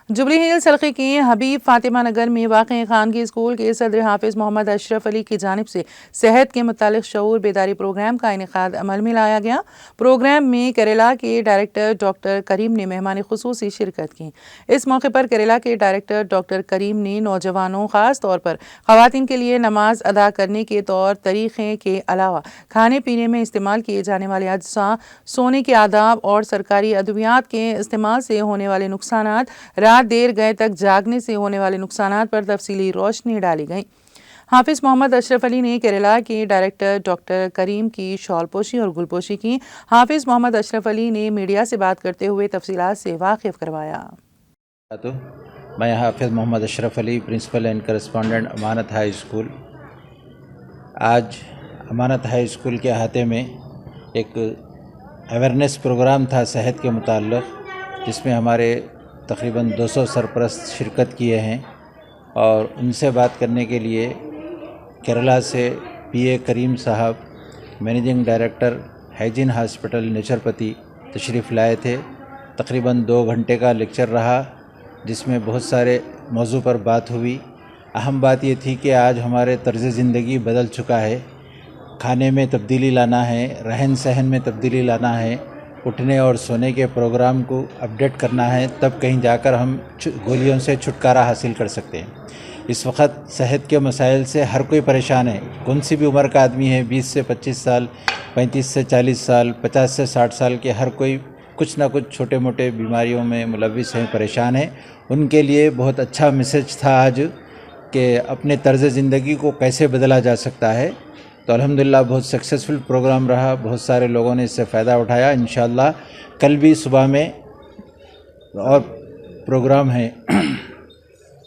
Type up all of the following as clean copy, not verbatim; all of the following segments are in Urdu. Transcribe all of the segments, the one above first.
جبلی ہلز حلقے کے حبیب فاطمہ نگر میں واقع خانگی اسکول کے صدر حافظ محمد اشرف علی کی جانب سے صحت کے متعلق شعور بیداری پروگرام کا انعقاد عمل میں لایا گیا۔ پروگرام میں کیرلا کے ڈائریکٹر ڈاکٹر کریم نے مہمان خصوصی شرکت کی۔ اس موقع پر کیرلا کے ڈائریکٹر ڈاکٹر کریم نے نوجوانوں خاص طور پر خواتین کے لیے نماز ادا کرنے کے طور طریقے کے علاوہ کھانے پینے میں استعمال کیے جانے والے اجزاء، سونے کے آداب اور سرکاری ادویات کے استعمال سے ہونے والے نقصانات، رات دیر گئے تک جاگنے سے ہونے والے نقصانات پر تفصیلی روشنی ڈالی گئی۔ حافظ محمد اشرف علی نے کیرلا کے ڈائریکٹر ڈاکٹر کریم کی شال پوشی اور گل پوشی کی۔ حافظ محمد اشرف علی نے میڈیا سے بات کرتے ہوئے تفصیلات سے واقف کروایا۔ میں حافظ محمد اشرف علی، پرنسپل اینڈ کرسپونڈنٹ امانت ہائی اسکول۔ آج امانت ہائی اسکول کے احاطے میں ایک اویئرنیس پروگرام تھا صحت کے متعلق، جس میں ہمارے تقریباً 200 سرپرست شرکت کیے ہیں، اور ان سے بات کرنے کے لیے کیرلا سے پی اے کریم صاحب، مینیجنگ ڈائریکٹر ہائیجین ہاسپٹل نیچرپتی، تشریف لائے تھے۔ تقریباً 2 گھنٹے کا لیکچر رہا، جس میں بہت سارے موضوع پر بات ہوئی۔ اہم بات یہ تھی کہ آج ہمارے طرز زندگی بدل چکا ہے، کھانے میں تبدیلی لانا ہے، رہن سہن میں تبدیلی لانا ہے، اٹھنے اور سونے کے پروگرام کو اپڈیٹ کرنا ہے، تب کہیں جا کر ہم گولیوں سے چھٹکارا حاصل کر سکتے ہیں۔ اس وقت صحت کے مسائل سے ہر کوئی پریشان ہے، کون سی بھی عمر کا آدمی ہے، 20 سے 25 سال، 35 سے 40 سال، 50 سے 60 سال کے، ہر کوئی کچھ نہ کچھ چھوٹے موٹے بیماریوں میں ملوث ہیں، پریشان ہیں۔ ان کے لیے بہت اچھا میسج تھا آج کہ اپنے طرز زندگی کو کیسے بدلا جا سکتا ہے۔ تو الحمدللہ بہت سکسیسفل پروگرام رہا، بہت سارے لوگوں نے اس سے فائدہ اٹھایا۔ انشاءاللہ کل بھی صبح میں اور پروگرام ہے۔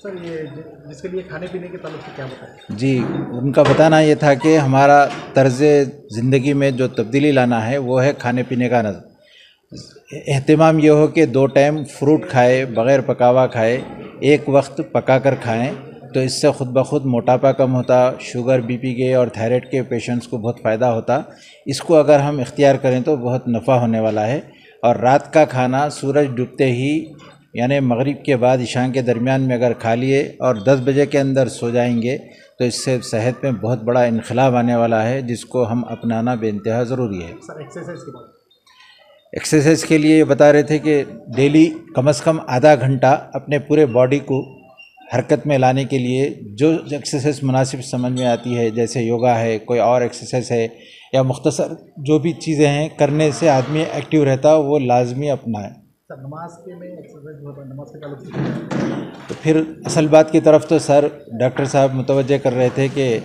سر، یہ جس کے لیے کھانے پینے کے تعلق سے کیا بتائیں؟ جی، ان کا بتانا یہ تھا کہ ہمارا طرز زندگی میں جو تبدیلی لانا ہے وہ ہے کھانے پینے کا اہتمام یہ ہو کہ 2 ٹائم فروٹ کھائے، بغیر پکا ہوا کھائے، ایک وقت پکا کر کھائیں، تو اس سے خود بخود موٹاپا کم ہوتا، شوگر، بی پی کے اور تھائرائڈ کے پیشنٹس کو بہت فائدہ ہوتا۔ اس کو اگر ہم اختیار کریں تو بہت نفع ہونے والا ہے۔ اور رات کا کھانا سورج ڈوبتے ہی، یعنی مغرب کے بعد عشاء کے درمیان میں اگر کھا لیے اور 10 بجے کے اندر سو جائیں گے تو اس سے صحت میں بہت بڑا انقلاب آنے والا ہے، جس کو ہم اپنانا بے انتہا ضروری ہے۔ سر، ایکسرسائز کے بعد ایکسرسائز کے لیے یہ بتا رہے تھے کہ ڈیلی کم از کم آدھا گھنٹہ اپنے پورے باڈی کو حرکت میں لانے کے لیے جو ایکسرسائز مناسب سمجھ میں آتی ہے، جیسے یوگا ہے، کوئی اور ایکسرسائز ہے، یا مختصر جو بھی چیزیں ہیں کرنے سے آدمی ایکٹیو رہتا، وہ لازمی اپنائیں۔ سر، نماز کے میں ایکسرسائز ہوتا ہے، نماز کے تعلق سے تو پھر اصل بات کی طرف تو سر ڈاکٹر صاحب متوجہ کر رہے تھے کہ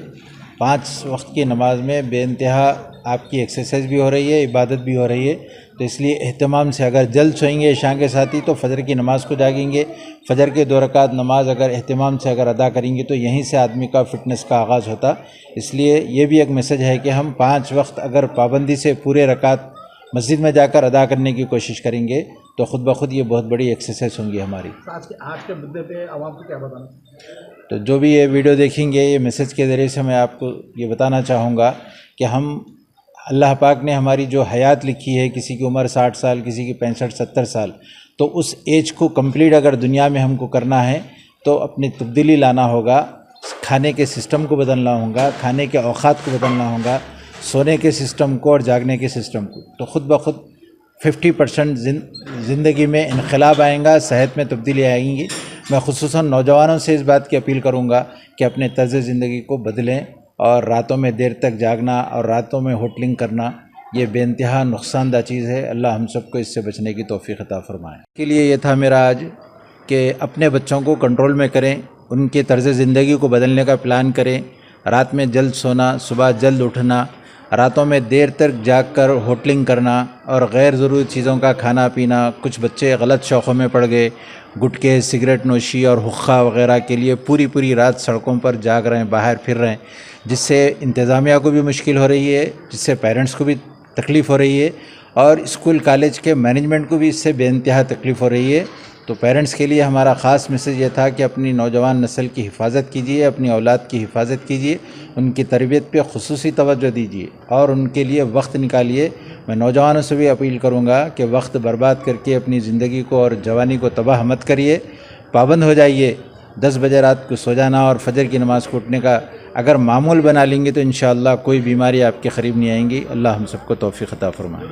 5 وقت کی نماز میں بے انتہا آپ کی ایکسرسائز بھی ہو رہی ہے، عبادت بھی ہو رہی ہے، تو اس لیے اہتمام سے اگر جلد سوئیں گے عشاء کے ساتھ ہی تو فجر کی نماز کو جاگیں گے، فجر کے 2 رکعت نماز اگر اہتمام سے اگر ادا کریں گے تو یہیں سے آدمی کا فٹنس کا آغاز ہوتا۔ اس لیے یہ بھی ایک میسج ہے کہ ہم 5 وقت اگر پابندی سے پورے رکعت مسجد میں جا کر ادا کرنے کی کوشش کریں گے تو خود بخود یہ بہت بڑی ایکسرسائز ہوں گی ہماری۔ آج کے مدعے پہ عوام کو کیا بتانا؟ تو جو بھی یہ ویڈیو دیکھیں گے، یہ میسج کے ذریعے سے میں آپ کو یہ بتانا چاہوں گا کہ ہم اللہ پاک نے ہماری جو حیات لکھی ہے، کسی کی عمر 60 سال، کسی کی 65-70 سال، تو اس ایج کو کمپلیٹ اگر دنیا میں ہم کو کرنا ہے تو اپنی تبدیلی لانا ہوگا، کھانے کے سسٹم کو بدلنا ہوگا، کھانے کے اوقات کو بدلنا ہوگا، سونے کے سسٹم کو اور جاگنے کے سسٹم کو، تو خود بخود 50% زندگی میں انقلاب آئیں گا، صحت میں تبدیلی آئیں گی۔ میں خصوصاً نوجوانوں سے اس بات کی اپیل کروں گا کہ اپنے طرز زندگی کو بدلیں، اور راتوں میں دیر تک جاگنا اور راتوں میں ہوٹلنگ کرنا یہ بے انتہا نقصان دہ چیز ہے۔ اللہ ہم سب کو اس سے بچنے کی توفیق عطا فرمائے۔ کے لیے یہ تھا میرا آج کہ اپنے بچوں کو کنٹرول میں کریں، ان کے طرز زندگی کو بدلنے کا پلان کریں، رات میں جلد سونا، صبح جلد اٹھنا، راتوں میں دیر تک جاگ کر ہوٹلنگ کرنا اور غیر ضروری چیزوں کا کھانا پینا۔ کچھ بچے غلط شوقوں میں پڑ گئے، گٹکے، سگریٹ نوشی اور حقہ وغیرہ کے لیے پوری رات سڑکوں پر جاگ رہے ہیں، باہر پھر رہے ہیں، جس سے انتظامیہ کو بھی مشکل ہو رہی ہے، جس سے پیرنٹس کو بھی تکلیف ہو رہی ہے، اور اسکول کالج کے مینجمنٹ کو بھی اس سے بے انتہا تکلیف ہو رہی ہے۔ تو پیرنٹس کے لیے ہمارا خاص میسج یہ تھا کہ اپنی نوجوان نسل کی حفاظت کیجیے، اپنی اولاد کی حفاظت کیجیے، ان کی تربیت پہ خصوصی توجہ دیجیے اور ان کے لیے وقت نکالیے۔ میں نوجوانوں سے بھی اپیل کروں گا کہ وقت برباد کر کے اپنی زندگی کو اور جوانی کو تباہ مت کریے، پابند ہو جائیے. 10 بجے رات کو سو جانا اور فجر کی نماز کو اٹھنے کا اگر معمول بنا لیں گے تو انشاءاللہ کوئی بیماری آپ کے قریب نہیں آئیں گی. اللہ ہم سب کو توفیق عطا فرمائے.